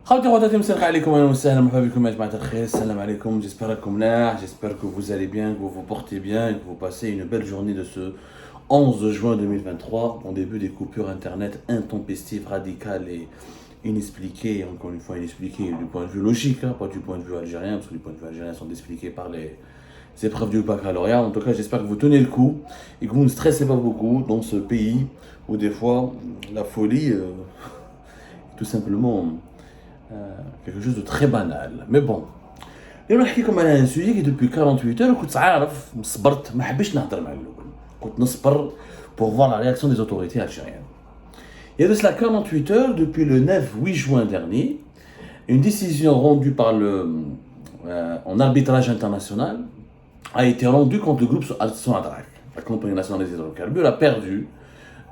J'espère que vous allez bien, que vous vous portez bien et que vous passez une belle journée de ce 11 juin 2023, en début des coupures internet intempestives, radicales et inexpliquées, encore une fois inexpliquées du point de vue logique, pas du point de vue algérien, parce que du point de vue algérien sont expliqués par les épreuves du baccalauréat. En tout cas, j'espère que vous tenez le coup et que vous ne stressez pas beaucoup dans ce pays où des fois la folie tout simplement quelque chose de très banal. Mais bon, اليوم نحكي لكم على un sujet qui depuis 48 heures كنت عارف صبرت ما حبيتش نهضر مع الاول كنت نصبر pour voir la réaction des autorités algériennes. Il y a de cela 48 heures, depuis le 9-8 juin dernier, une décision rendue par en arbitrage international a été rendue contre le groupe Sonatrach. La compagnie nationale des hydrocarbures a perdu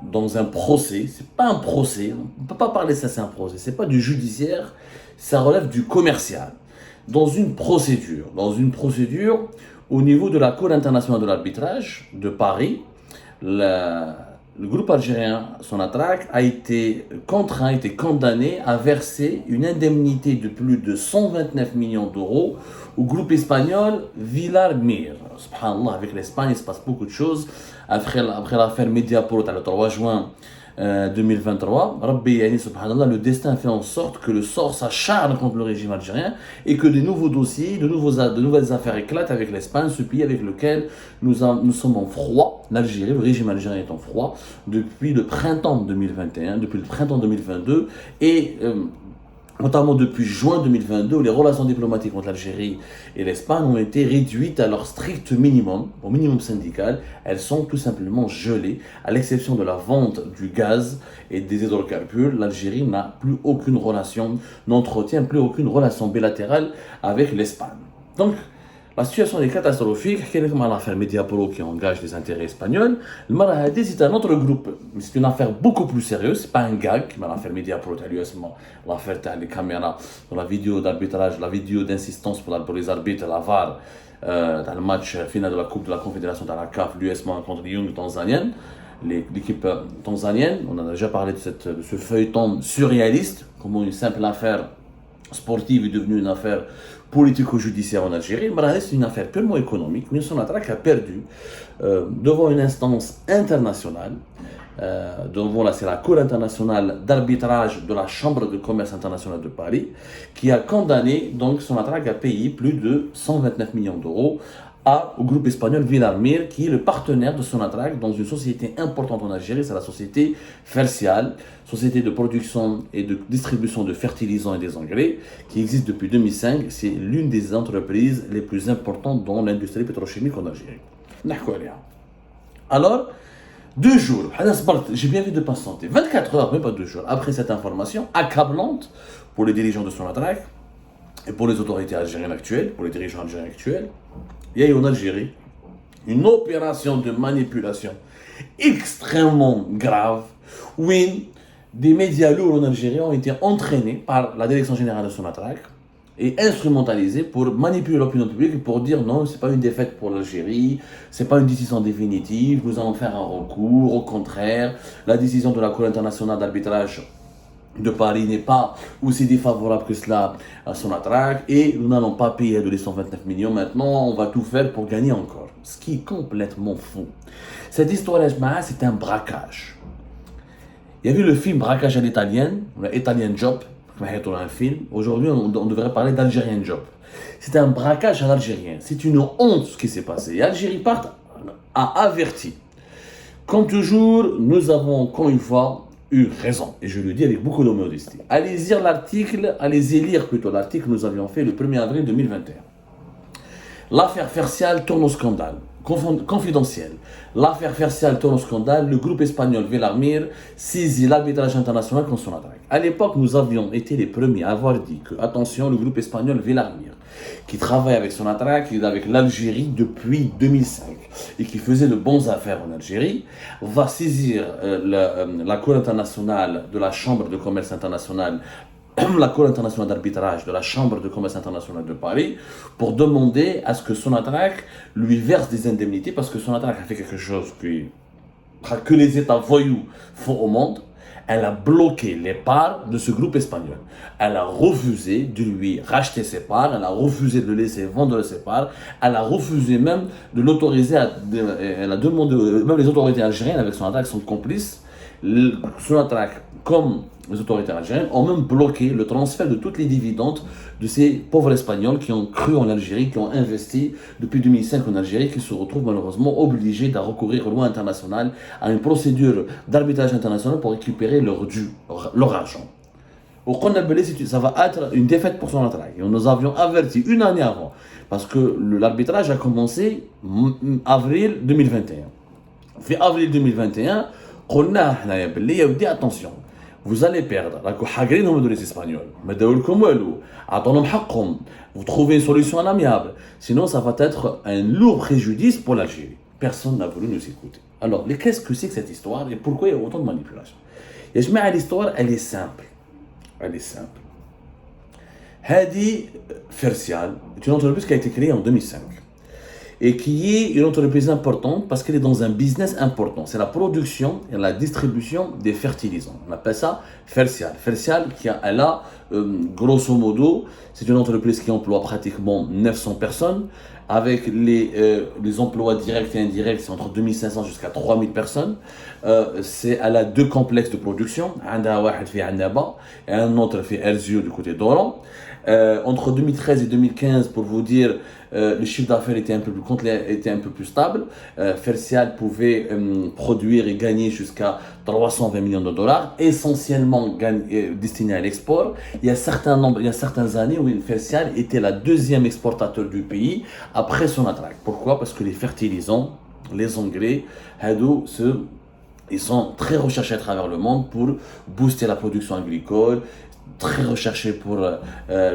dans un procès. C'est pas un procès, on ne peut pas parler ça, c'est un procès, c'est pas du judiciaire, ça relève du commercial. Dans une procédure au niveau de la Cour internationale de l'arbitrage de Paris, le groupe algérien Sonatrach a été contraint, a été condamné à verser une indemnité de plus de 129 millions d'euros au groupe espagnol Villar Mir. Subhanallah, avec l'Espagne, il se passe beaucoup de choses. Après l'affaire Mediapro, le 3 juin 2023, Rabbi Yani, subhanallah, le destin fait en sorte que le sort s'acharne contre le régime algérien et que de nouveaux dossiers, de nouvelles affaires éclatent avec l'Espagne, ce pays avec lequel nous sommes en froid. L'Algérie, le régime algérien est en froid depuis le printemps 2021, depuis le printemps 2022 et notamment depuis juin 2022, où les relations diplomatiques entre l'Algérie et l'Espagne ont été réduites à leur strict minimum, au minimum syndical. Elles sont tout simplement gelées, à l'exception de la vente du gaz et des hydrocarbures. L'Algérie n'a plus aucune relation, n'entretient plus aucune relation bilatérale avec l'Espagne. Donc, la situation est catastrophique. Comme l'affaire Mediapro qui engage des intérêts espagnols. Le Marahadi, c'est un autre groupe. C'est une affaire beaucoup plus sérieuse. C'est pas un gag. Mais l'affaire Mediapro, l'affaire des caméras, la vidéo d'arbitrage, la vidéo d'insistance pour les arbitres, la VAR, dans le match final de la Coupe de la Confédération dans la CAF, l'USMA contre Young tanzanienne. L'équipe tanzanienne, on en a déjà parlé de ce feuilleton surréaliste. Comment une simple affaire sportive est devenue une affaire politico-judiciaire en Algérie. C'est une affaire purement économique. Mais Sonatrach a perdu devant une instance internationale, c'est la Cour internationale d'arbitrage de la Chambre de commerce internationale de Paris, qui a condamné donc Sonatrach à payer plus de 129 millions d'euros au groupe espagnol Villar Mir, qui est le partenaire de Sonatrach dans une société importante en Algérie, c'est la société Fertial, société de production et de distribution de fertilisants et des engrais, qui existe depuis 2005. C'est l'une des entreprises les plus importantes dans l'industrie pétrochimique en Algérie. Alors, 2 jours, j'ai bien vu de patienter, 24 heures, même pas 2 jours, après cette information accablante pour les dirigeants de Sonatrach et pour les autorités algériennes actuelles, pour les dirigeants algériens actuels, il y a eu en Algérie une opération de manipulation extrêmement grave où des médias lourds en Algérie ont été entraînés par la direction générale de Sonatrach et instrumentalisés pour manipuler l'opinion publique et pour dire non, c'est pas une défaite pour l'Algérie, c'est pas une décision définitive, nous allons faire un recours, au contraire, la décision de la Cour internationale d'arbitrage de Paris n'est pas aussi défavorable que cela à Sonatrach et nous n'allons pas payer de les 129 millions maintenant, on va tout faire pour gagner encore. Ce qui est complètement fou. Cette histoire, c'est un braquage. Il y a vu le film Braquage à l'italienne, Italian Job, un film. Aujourd'hui, on devrait parler d'Algerian Job. C'est un braquage à l'algérien. C'est une honte ce qui s'est passé. Et Algérie part a averti. Comme toujours, nous avons encore une fois eu raison, et je le dis avec beaucoup de modestie. Allez lire l'article que nous avions fait le 1er avril 2021. L'affaire Fertial tourne au scandale. Confidentiel. L'affaire Fertial tourne au scandale. Le groupe espagnol Villar Mir saisit l'arbitrage international contre Sonatrach. À l'époque, nous avions été les premiers à avoir dit que, attention, le groupe espagnol Villar Mir, qui travaille avec Sonatrach, qui est avec l'Algérie depuis 2005 et qui faisait de bonnes affaires en Algérie, va saisir la Cour internationale de la Chambre de commerce internationale, la Cour internationale d'arbitrage de la Chambre de commerce internationale de Paris, pour demander à ce que Sonatrach lui verse des indemnités, parce que Sonatrach a fait quelque chose que les États voyous font au monde. elle a bloqué les parts de ce groupe espagnol. Elle a refusé de lui racheter ses parts, elle a refusé de le laisser vendre ses parts, elle a refusé même de l'autoriser elle a demandé, même les autorités algériennes avec Sonatrach sont complices. Sonatrach comme les autorités algériennes ont même bloqué le transfert de toutes les dividendes de ces pauvres Espagnols qui ont cru en Algérie, qui ont investi depuis 2005 en Algérie, qui se retrouvent malheureusement obligés de recourir au loi internationale à une procédure d'arbitrage international pour récupérer leur dû, leur argent. Au Konabélé, ça va être une défaite pour Sonatrach. Et nous avions averti une année avant, parce que l'arbitrage a commencé avril 2021. Fin avril 2021, قلنا احنا يا بلي يا ودي attention, vous allez perdre. راكو حاقرينهم هذو les Espagnols. ما داو لكم والو. عطوهم حقهم. Vous trouvez une solution amiable. Sinon, ça va être un lourd préjudice pour l'Algérie. Personne n'a voulu nous écouter. Alors, qu'est-ce que c'est que cette histoire et pourquoi il y a autant de manipulation? يا جماعة, l'histoire, elle est simple. Elle est simple. Hadi Fersial est une entreprise qui a été créée en 2005 et qui est une entreprise importante parce qu'elle est dans un business important. C'est la production et la distribution des fertilisants. On appelle ça Fersial. Fersial, elle a, grosso modo, c'est une entreprise qui emploie pratiquement 900 personnes. Avec les emplois directs et indirects, c'est entre 2500 jusqu'à 3000 personnes. Elle a deux complexes de production. Un à Annaba et un autre à Erzio du côté d'Oran. Entre 2013 et 2015, pour vous dire, le chiffre d'affaires était un peu plus stable. Fersial pouvait produire et gagner jusqu'à 320 millions de dollars, essentiellement destiné à l'export. Il y a certaines années où Fersial était la deuxième exportateur du pays après Sonatrach. Pourquoi? Parce que les fertilisants, les engrais, ils sont très recherchés à travers le monde pour booster la production agricole, très recherché pour le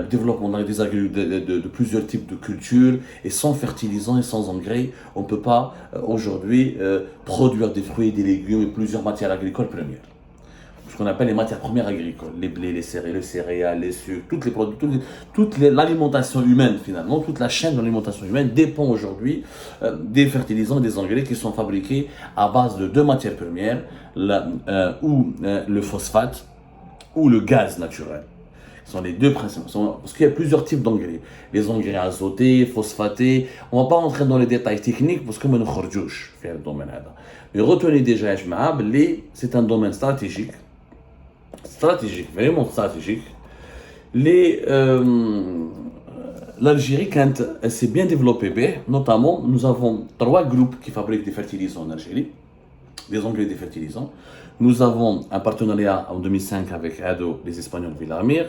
développement de plusieurs types de cultures. Et sans fertilisants et sans engrais, on ne peut pas aujourd'hui produire des fruits et des légumes et plusieurs matières agricoles premières. Ce qu'on appelle les matières premières agricoles, les blés, les céréales, les sucres, tous les produits, l'alimentation humaine finalement, toute la chaîne de l'alimentation humaine dépend aujourd'hui des fertilisants et des engrais qui sont fabriqués à base de deux matières premières, le phosphate ou le gaz naturel. Ce sont les deux principaux. Parce qu'il y a plusieurs types d'engrais. Les engrais azotés, phosphatés. On ne va pas rentrer dans les détails techniques parce que nous ne sommes pas dans le domaine. Mais retenez déjà, c'est un domaine stratégique. Stratégique, vraiment stratégique. L'Algérie, quand elle s'est bien développée, notamment, nous avons 3 groupes qui fabriquent des fertilisants en Algérie, des engrais des fertilisants. Nous avons un partenariat en 2005 avec les Espagnols Villamir,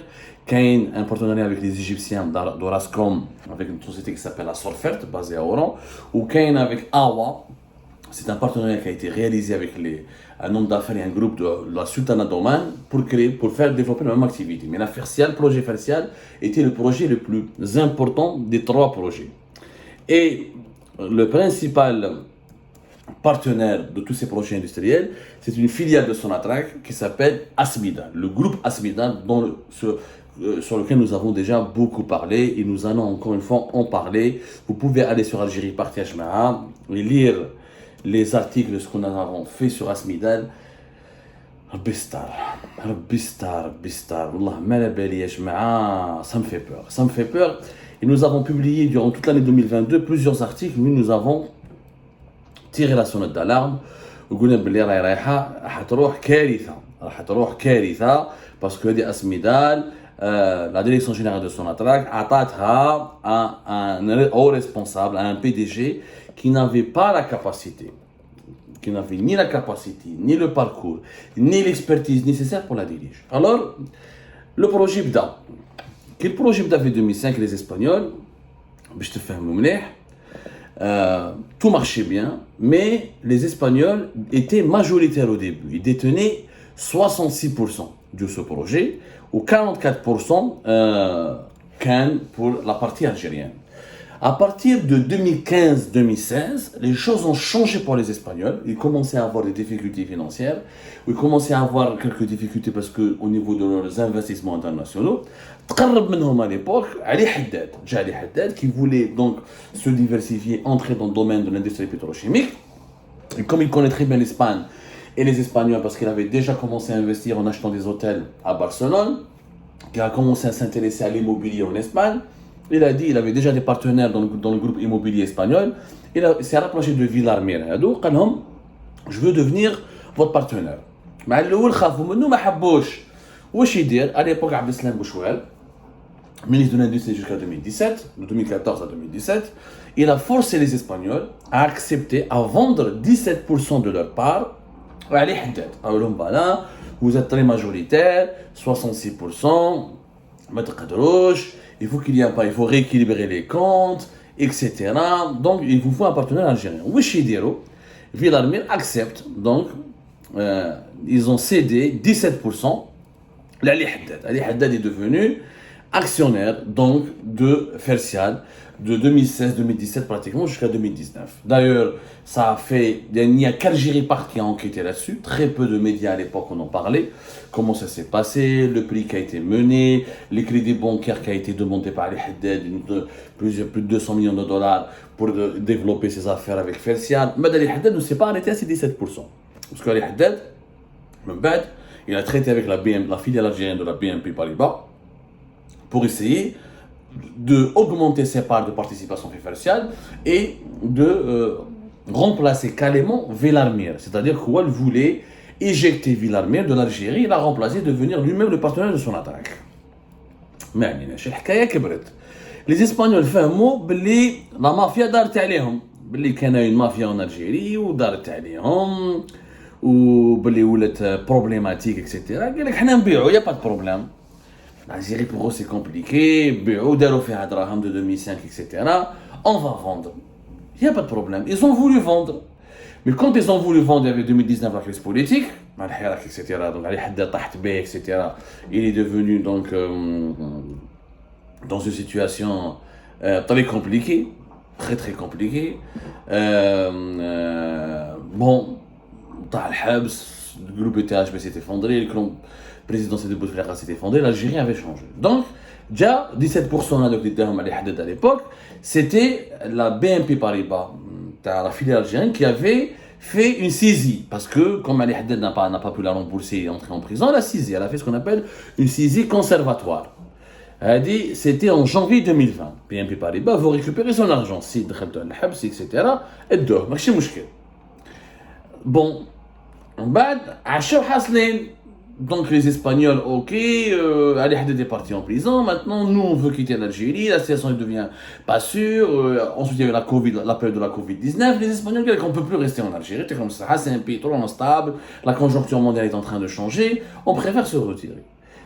un partenariat avec les Égyptiens d'Orascom, avec une société qui s'appelle la Sorfert, basée à Oran, ou avec Awa. C'est un partenariat qui a été réalisé avec un homme d'affaires et un groupe de la Sultanat d'Oman pour faire développer la même activité. Mais le projet Fersial était le projet le plus important des 3 projets. Et le principal partenaire de tous ces projets industriels, c'est une filiale de Sonatrach qui s'appelle Asmida, le groupe Asmida sur lequel nous avons déjà beaucoup parlé et nous allons encore une fois en parler. Vous pouvez aller sur Algérie Partage Maha et lire les articles de ce qu'on a fait sur Asmida. Bistar, Wallah, malabali ya jma'a, ça me fait peur. Et nous avons publié durant toute l'année 2022 plusieurs articles où nous avons tiré la sonnette d'alarme وقلنا باللي رايحه راح تروح كارثه باسكو هذه اسميدال la direction générale de Sonatrach عطاتها un haut responsable, un PDG qui n'avait pas la capacité, qui n'avait ni la capacité, ni le parcours, ni l'expertise nécessaire pour la diriger. Alors, le projet بدا. Quel projet بدا في 2005 les Espagnols باش تفهموا مليح. Tout marchait bien, mais les Espagnols étaient majoritaires au début. Ils détenaient 66% de ce projet, ou 44% pour la partie algérienne. À partir de 2015-2016, les choses ont changé pour les Espagnols. Ils commençaient à avoir des difficultés financières. Ils commençaient à avoir quelques difficultés parce qu'au niveau de leurs investissements internationaux, تقرب منهم à l'époque Ali Haddad qui voulait donc se diversifier, entrer dans le domaine de l'industrie pétrochimique. Et comme il connaît très bien l'Espagne, et les Espagnols, parce qu'il avait déjà commencé à investir en achetant des hôtels à Barcelone, qui a commencé à s'intéresser à l'immobilier en Espagne. Il a dit, il avait déjà des partenaires dans le groupe immobilier espagnol. Il s'est rapproché de Villarmir. Il a dit, je veux devenir votre partenaire. مع الاول خافوا منه ما حبوش. واش يدير؟ À l'époque عبد السلام بوشوال, ministre de l'Industrie jusqu'à 2017, de 2014 à 2017, il a forcé les Espagnols à accepter, à vendre 17% de leur part à Ali Haddad. Alors voilà, vous êtes très majoritaire, 66%, il faut qu'il y ait pas, il faut rééquilibrer les comptes, etc. Donc il vous faut un partenaire algérien. Ouishidiro, Villarmir accepte, donc ils ont cédé 17% à Ali Haddad. Ali Haddad est devenu actionnaire donc de Fertial de 2016-2017 pratiquement jusqu'à 2019. D'ailleurs, ça a fait, il n'y a qu'Algérie Part qui a enquêté là-dessus, très peu de médias à l'époque en ont parlé, comment ça s'est passé, le prix qui a été mené, les crédits bancaires qui a été demandé par Ali Haddad, plus de 200 millions de dollars pour développer ses affaires avec Fertial. Mais Ali Haddad ne s'est pas arrêté à ces 17%. Parce qu'Ali Haddad, il a traité avec la filiale algérienne de la BNP Paribas, pour essayer d'augmenter ses parts de participation Fertial et de remplacer carrément Villarmir. C'est-à-dire qu'il voulait éjecter Villarmir de l'Algérie et la remplacer, devenir lui-même le partenaire de son attaque. Mais les Espagnols font que la mafia دارت عليهم, باللي كان une mafia en Algérie ودارت عليهم وباللي ولات problématique etc. قال لك حنا نبيعوا, y a pas de problème. L'Algérie pour eux c'est compliqué, de 2005, etc. On va vendre. Il n'y a pas de problème. Ils ont voulu vendre. Mais quand ils ont voulu vendre, il y avait 2019 la crise politique, etc. Donc Ali Haddad etc. Il est devenu donc dans une situation très compliquée, très très compliquée. Bon, le groupe ETHB s'est effondré, le présidentiel de Bouteflika s'est effondré, l'Algérie avait changé. Donc, déjà, 17% à l'époque, c'était la BNP Paribas, la filiale algérienne, qui avait fait une saisie. Parce que, comme Ali Haddad n'a pas pu la rembourser et entrer en prison, elle a saisi. Elle a fait ce qu'on appelle une saisie conservatoire. Elle a dit, c'était en janvier 2020. BNP Paribas veut récupérer son argent. Si, etc. Et deux, bon, en bas, donc les Espagnols, ok, Ali Haddad est parti en prison, maintenant nous on veut quitter l'Algérie, la situation devient pas sûre, ensuite il y avait la période de la Covid-19, les Espagnols disent qu'on ne peut plus rester en Algérie, c'est comme ça, c'est un pays trop instable, la conjoncture mondiale est en train de changer, on préfère se retirer.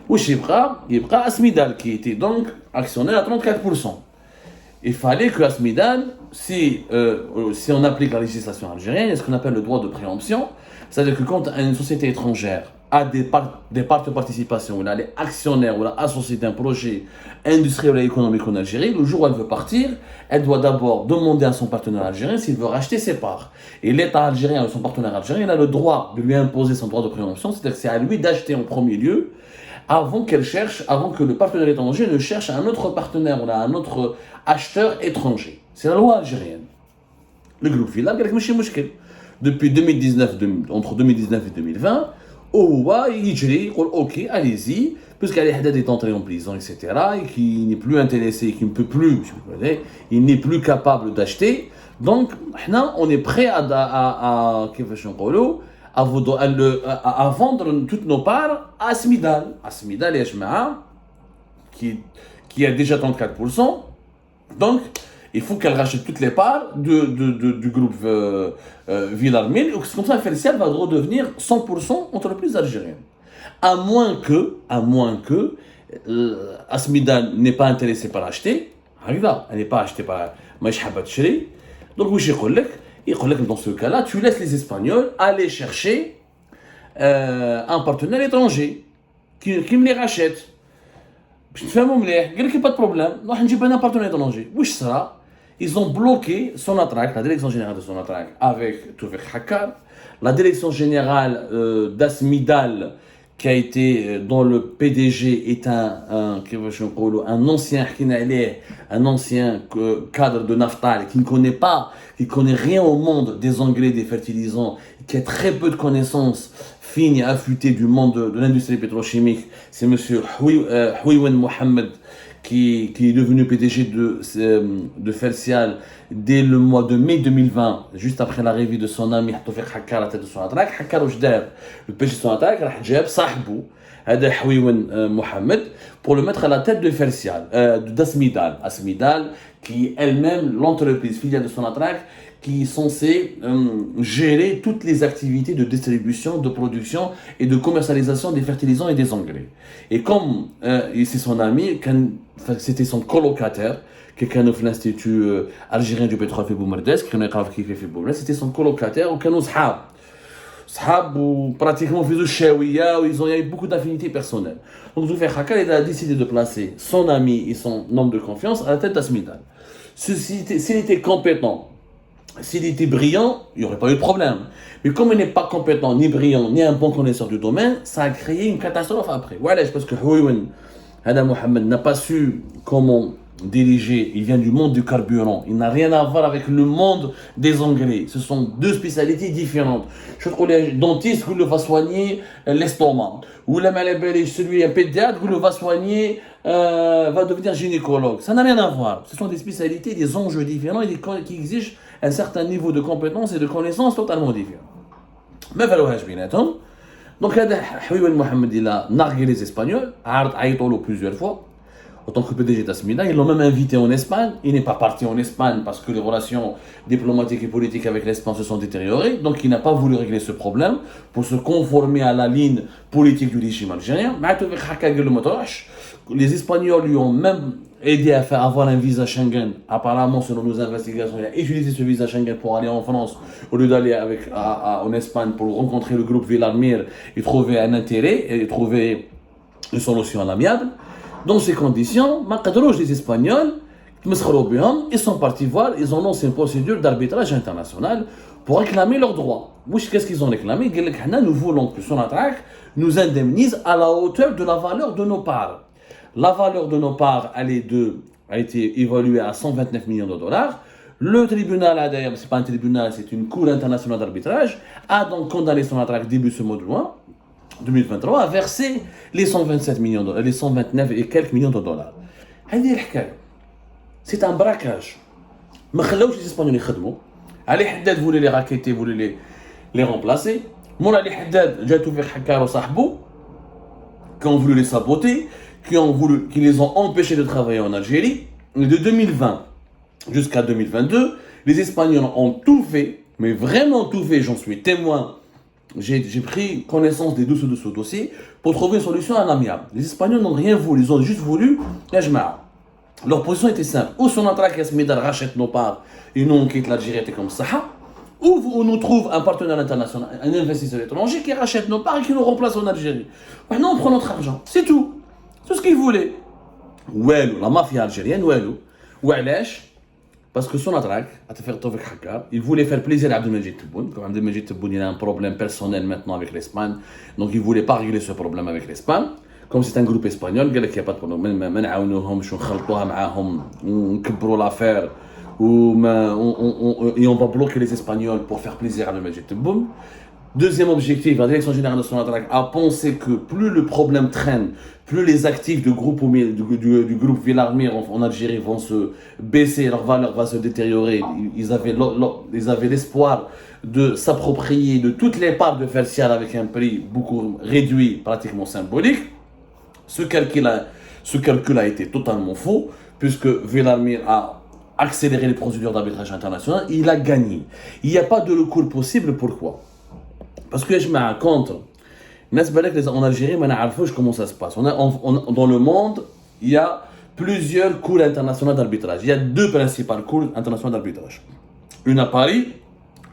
Wesh Yibqa Asmidal qui était donc actionnaire à 34%. Il fallait que Asmidal, si on applique la législation algérienne, il y a ce qu'on appelle le droit de préemption, c'est-à-dire que quand une société étrangère a des parts de participation, ou elle est actionnaire, ou elle est associée d'un projet industriel ou économique en Algérie, le jour où elle veut partir, elle doit d'abord demander à son partenaire algérien s'il veut racheter ses parts. Et l'État algérien ou son partenaire algérien, il a le droit de lui imposer son droit de préemption, c'est-à-dire que c'est à lui d'acheter en premier lieu, avant que le partenaire étranger ne cherche un autre partenaire ou un autre acheteur étranger. C'est la loi algérienne. Le groupe Villa, depuis 2019, entre 2019 et 2020, il dit ok, allez-y, puisqu'Ali Haddad est entré en prison, etc., et qu'il n'est plus intéressé, qu'il ne peut plus, il n'est plus capable d'acheter. Donc, on est prêt à vendre toutes nos parts à Asmidal. Asmidal qui a déjà 34%. Donc, il faut qu'elle rachète toutes les parts du groupe Villarmir. Comme ça, Fertial va redevenir 100% entreprise algérienne. À moins que Asmidal n'est pas intéressé par acheter. Elle n'est pas achetée par Maïshabat-Chri. Donc, dans ce cas-là, tu laisses les Espagnols aller chercher un partenaire étranger qui me les rachète. Je ne fais pas de problème. Non, je n'ai pas un partenaire étranger. Où sera? Ils ont bloqué Sonatrach, la direction générale de Sonatrach, avec Toufik Hakkar, la direction générale d'Asmidal, qui a été, dont le PDG est un ancien, un ancien cadre de Naftal qui ne connaît pas, qui connaît rien au monde des engrais, des fertilisants, qui a très peu de connaissances fines et affûtées du monde de l'industrie pétrochimique. C'est monsieur Houiwen Mohamed qui est devenu PDG de Fertial dès le mois de mai 2020, juste après l'arrivée de son ami Toufik Hakkar à la tête de Sonatrach. Hakkar واش دار le PDG de Sonatrach راح جاب صاحبه هذا حويون محمد pour le mettre à la tête de Fertial, d'Asmidal, Asmidal qui est elle-même l'entreprise filiale de Sonatrach qui est censée gérer toutes les activités de distribution, de production et de commercialisation des fertilisants et des engrais. Et comme c'est son ami, c'était son colocataire, qui est l'Institut algérien du pétrole Fiboumerdes, c'était son colocataire, ou ou pratiquement il y a eu beaucoup d'affinités personnelles. Donc Zoufir Hakkar il a décidé de placer son ami et son homme de confiance à la tête d'Asmidal. S'il était compétent, s'il était brillant, il n'y aurait pas eu de problème. Mais comme il n'est pas compétent, ni brillant, ni un bon connaisseur du domaine, ça a créé une catastrophe après. Voilà, parce que Houiwen Mohamed n'a pas su comment diriger. Il vient du monde du carburant. Il n'a rien à voir avec le monde des engrais. Ce sont deux spécialités différentes. Je trouve les dentistes, vous le va soigner l'estomac. Ou la maladie, celui un pédiatre, vous le va soigner, va devenir gynécologue. Ça n'a rien à voir. Ce sont des spécialités, des enjeux différents et qui exigent un certain niveau de compétence et de connaissance totalement différent. Mais فالوهاش بيناتهم. Donc Houiwen Mohamed il a nargué les Espagnols, a عيطوا plusieurs fois. En tant que PDG d'Asmidal, ils l'ont même invité en Espagne. Il n'est pas parti en Espagne parce que les relations diplomatiques et politiques avec l'Espagne se sont détériorées. Donc il n'a pas voulu régler ce problème pour se conformer à la ligne politique du régime algérien. Les Espagnols lui ont même aidé à faire avoir un visa Schengen. Apparemment, selon nos investigations, il a utilisé ce visa Schengen pour aller en France au lieu d'aller en Espagne pour rencontrer le groupe Villarmir et trouver un intérêt et trouver une solution amiable. Dans ces conditions, les Espagnols, ils sont partis voir, ils ont lancé une procédure d'arbitrage international pour réclamer leurs droits. Qu'est-ce qu'ils ont réclamé? Nous voulons que Sonatrach nous indemnise à la hauteur de la valeur de nos parts. La valeur de nos parts, a été évaluée à 129 millions de dollars. Le tribunal, d'ailleurs, ce n'est pas un tribunal, c'est une cour internationale d'arbitrage, a donc condamné Sonatrach début ce mois de juin 2023 a versé les 127 millions de, les 129 et quelques millions de dollars. C'est un braquage. ما خلاوش les Espagnols يخدموا. Ali Haddad voulait les raqueter, voulait les remplacer. Moula Ali Haddad, جا توفيق حكار وصاحبه, qui ont voulu les saboter, qui les ont empêchés de travailler en Algérie. De 2020 jusqu'à 2022, les Espagnols ont tout fait, mais vraiment tout fait, j'en suis témoin. J'ai pris connaissance des dessous dossiers pour trouver une solution amiable. Les Espagnols n'ont rien voulu, ils ont juste voulu leur position était simple. Ou Sonatrach et Asmidal rachètent nos parts et nous on quitte l'Algérie comme ça, ou on nous trouve un partenaire international, un investisseur étranger qui rachète nos parts et qui nous remplace en Algérie. Maintenant on prend notre argent, c'est tout. C'est ce qu'ils voulaient. Ouelou, la mafia algérienne, ouelou. Ouelèche. Parce que Sonatrach, il voulait faire plaisir à Abdelmejid Tebboune. Comme Abdelmejid Tebboune, il a un problème personnel maintenant avec l'Espagne. Donc il ne voulait pas régler ce problème avec l'Espagne. Comme c'est un groupe espagnol, il n'y a pas de problème. On va l'affaire. Et on va bloquer les Espagnols pour faire plaisir à Abdelmejid Tebboune. Deuxième objectif, la direction générale de Sonatrach a pensé que plus le problème traîne, plus les actifs du groupe Villarmir en Algérie vont se baisser, leur valeur va se détériorer. Ils avaient l'espoir de s'approprier de toutes les parts de Fertial avec un prix beaucoup réduit, pratiquement symbolique. Ce calcul a été totalement faux, puisque Villarmir a accéléré les procédures d'arbitrage international, il a gagné. Il n'y a pas de recours possible, pourquoi? Parce que je me contre. En Algérie, on ne comment ça se passe. Dans le monde, il y a plusieurs cours internationaux d'arbitrage. Il y a deux principales cours internationaux d'arbitrage. Une à Paris,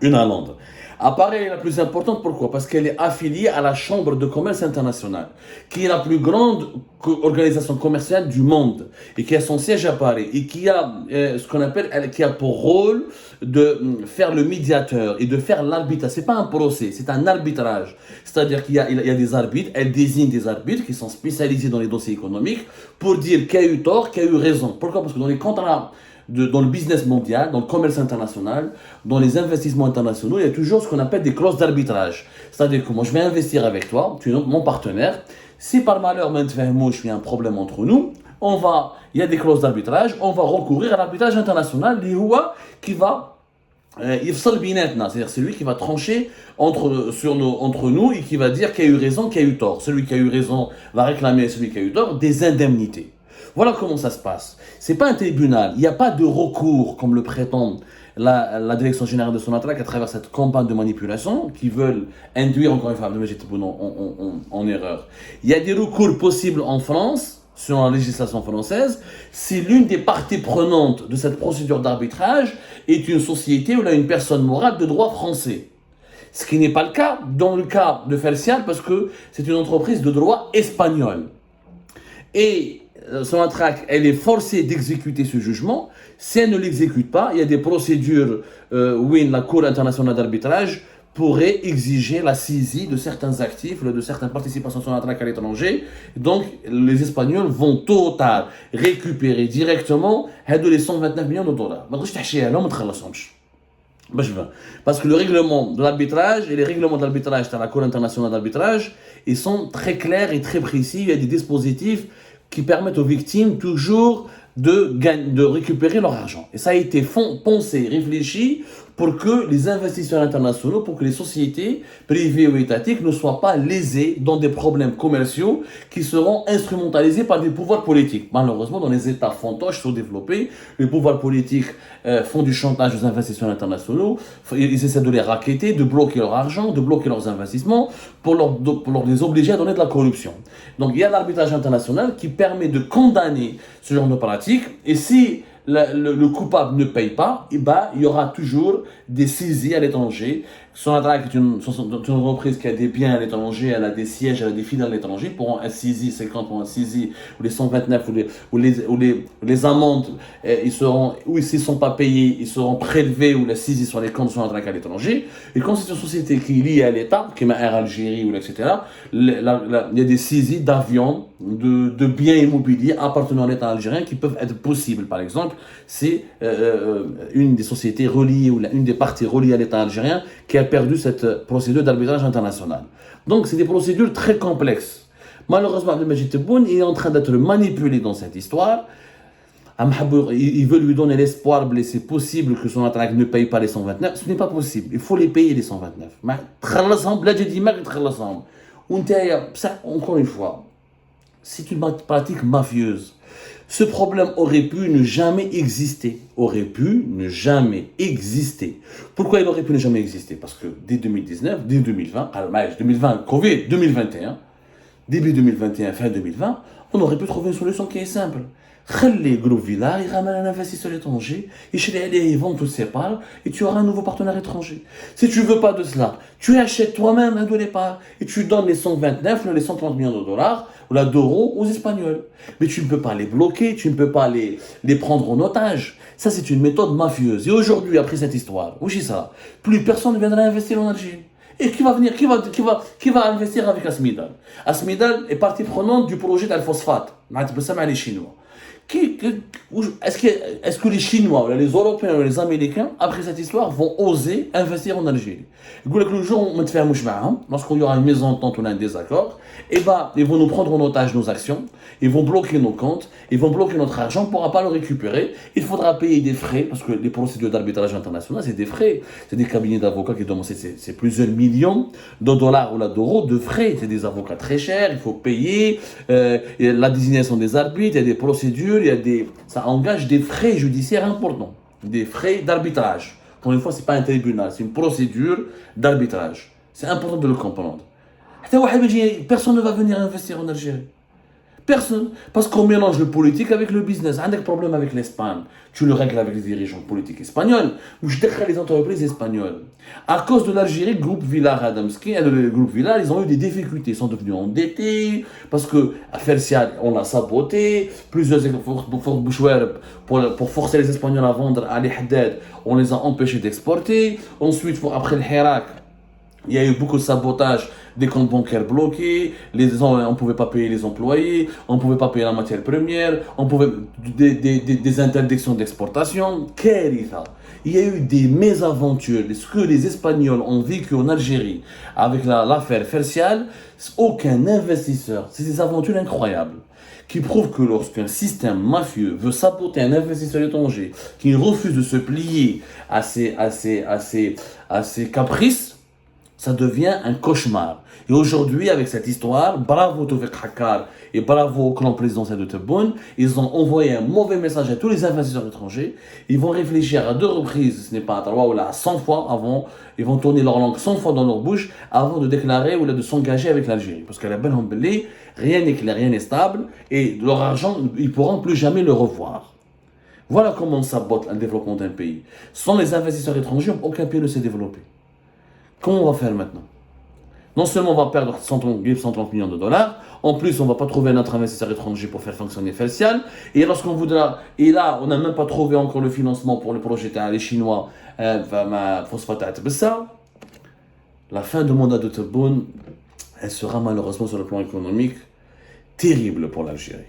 une à Londres. Apparaît la plus importante, pourquoi? Parce qu'elle est affiliée à la Chambre de commerce internationale, qui est la plus grande organisation commerciale du monde, et qui a son siège à Paris, et qui a ce qu'on appelle, qui a pour rôle de faire le médiateur et de faire l'arbitrage. C'est pas un procès, c'est un arbitrage. C'est-à-dire qu'il y a des arbitres, elle désigne des arbitres qui sont spécialisés dans les dossiers économiques pour dire qui a eu tort, qui a eu raison. Pourquoi? Parce que dans les contrats dans le business mondial, dans le commerce international, dans les investissements internationaux, il y a toujours ce qu'on appelle des clauses d'arbitrage. C'est-à-dire que moi, je vais investir avec toi, tu es mon partenaire. Si par malheur, maintenant, il y a un problème entre nous, il y a des clauses d'arbitrage, on va recourir à l'arbitrage international, qui va c'est-à-dire celui qui va trancher entre nous et qui va dire qui a eu raison, qui a eu tort. Celui qui a eu raison va réclamer à celui qui a eu tort des indemnités. Voilà comment ça se passe. C'est pas un tribunal, il n'y a pas de recours comme le prétend la direction générale de Sonatrach à travers cette campagne de manipulation qui veulent induire encore une fois en erreur. Il y a des recours possibles en France, selon la législation française, si l'une des parties prenantes de cette procédure d'arbitrage est une société ou là une personne morale de droit français. Ce qui n'est pas le cas dans le cas de Fercial parce que c'est une entreprise de droit espagnol. Et Sonatrach, elle est forcée d'exécuter ce jugement. Si elle ne l'exécute pas, il y a des procédures où la Cour internationale d'arbitrage pourrait exiger la saisie de certains actifs, de certaines participations de Sonatrach à l'étranger. Donc, les Espagnols vont tôt ou tard récupérer directement les 129 millions de dollars. Parce que le règlement de l'arbitrage et les règlements d'arbitrage dans la Cour internationale d'arbitrage, ils sont très clairs et très précis. Il y a des dispositifs qui permettent aux victimes toujours de récupérer leur argent. Et ça a été pensé, réfléchi pour que les investisseurs internationaux, pour que les sociétés privées ou étatiques ne soient pas lésées dans des problèmes commerciaux qui seront instrumentalisés par des pouvoirs politiques. Malheureusement, dans les États fantoches sous-développés, les pouvoirs politiques font du chantage aux investisseurs internationaux, ils essaient de les racketter, de bloquer leur argent, de bloquer leurs investissements pour les obliger à donner de la corruption. Donc il y a l'arbitrage international qui permet de condamner ce genre de pratiques et si le coupable ne paye pas, il y aura toujours des saisies à l'étranger. Sonatrach est une entreprise qui a des biens à l'étranger, elle a des sièges, elle a des filiales à l'étranger. Pour un saisie, c'est quand pour un saisie, ou les 129, ou les amendes, s'ils ne sont pas payés, ils seront prélevés, ou la saisie sur les comptes de Sonatrach à l'étranger. Et quand c'est une société qui est liée à l'État, comme Air Algérie, etc., il y a des saisies d'avions, de biens immobiliers appartenant à l'État algérien qui peuvent être possibles. Par exemple, c'est une des sociétés reliées, ou une des parties reliées à l'État algérien qui a perdu cette procédure d'arbitrage international. Donc, c'est des procédures très complexes. Malheureusement, Abdelmajid Tebboune est en train d'être manipulé dans cette histoire. Il veut lui donner l'espoir, mais c'est possible que Sonatrach ne paye pas les 129. Ce n'est pas possible. Il faut les payer, les 129. Encore une fois, c'est une pratique mafieuse. Ce problème aurait pu ne jamais exister. Pourquoi il aurait pu ne jamais exister? Parce que dès 2019, dès 2020, Covid, 2021, début 2021, fin 2020, on aurait pu trouver une solution qui est simple. Les groupes villas, ils ramènent un investisseur étranger, ils vendent toutes ses parts et tu auras un nouveau partenaire étranger. Si tu ne veux pas de cela, tu achètes toi-même un de les parts et tu donnes les 129, les 130 millions de dollars ou d'euros aux Espagnols. Mais tu ne peux pas les bloquer, tu ne peux pas les prendre en otage. Ça, c'est une méthode mafieuse. Et aujourd'hui, après cette histoire, plus personne ne viendra investir en Algérie. Et qui va investir avec Asmidal? Asmidal est partie prenante du projet d'Al-Phosphate. Les Chinois. Est-ce que les Chinois, les Européens ou les Américains, après cette histoire, vont oser investir en Algérie? Le jour où lorsqu'il y aura une mésentente ou un désaccord, ils vont nous prendre en otage nos actions, ils vont bloquer nos comptes, ils vont bloquer notre argent, on ne pourra pas le récupérer. Il faudra payer des frais, parce que les procédures d'arbitrage international, c'est des frais. C'est des cabinets d'avocats qui demandent c'est plusieurs millions de dollars ou d'euros de frais. C'est des avocats très chers, il faut payer, la désignation des arbitres, il y a des procédures, ça engage des frais judiciaires importants, des frais d'arbitrage. Pour une fois, ce n'est pas un tribunal, c'est une procédure d'arbitrage. C'est important de le comprendre. Personne ne va venir investir en Algérie. Personne. Parce qu'on mélange le politique avec le business. Un problème avec l'Espagne. Tu le règles avec les dirigeants politiques espagnols. Ou je déclare les entreprises espagnoles. À cause de l'Algérie, le groupe Villar Adamski, le groupe Villar, ils ont eu des difficultés. Ils sont devenus endettés. Parce que Fercial, on l'a saboté. Plusieurs pour forcer les Espagnols à vendre à l'Ihdad, on les a empêchés d'exporter. Ensuite, après le Hirak, il y a eu beaucoup de sabotage, des comptes bancaires bloqués, on ne pouvait pas payer les employés, on ne pouvait pas payer la matière première, des interdictions d'exportation. Il y a eu des mésaventures. Ce que les Espagnols ont vécu en Algérie avec l'affaire Fercial, aucun investisseur, c'est des aventures incroyables qui prouvent que lorsqu'un système mafieux veut saboter un investisseur étranger qui refuse de se plier à ses caprices, ça devient un cauchemar. Et aujourd'hui, avec cette histoire, bravo Tawfiq Hakkar et bravo au clan présidentiel de Tebboune, ils ont envoyé un mauvais message à tous les investisseurs étrangers. Ils vont réfléchir à 2 reprises, ce n'est pas à 3 ou là à 100 fois avant, ils vont tourner leur langue 100 fois dans leur bouche avant de déclarer ou là de s'engager avec l'Algérie. Parce qu'à la belle Hambeli, rien n'est clair, rien n'est stable, et leur argent, ils ne pourront plus jamais le revoir. Voilà comment on sabote le développement d'un pays. Sans les investisseurs étrangers, aucun pays ne s'est développé. Comment on va faire maintenant? Non seulement on va perdre 130 millions de dollars, en plus on ne va pas trouver un autre investisseur étranger pour faire fonctionner Fercial, et lorsqu'on voudra, et là on n'a même pas trouvé encore le financement pour le projet les Chinois, phosphate Bessa, la fin du mandat de Tebboune, elle sera malheureusement sur le plan économique terrible pour l'Algérie.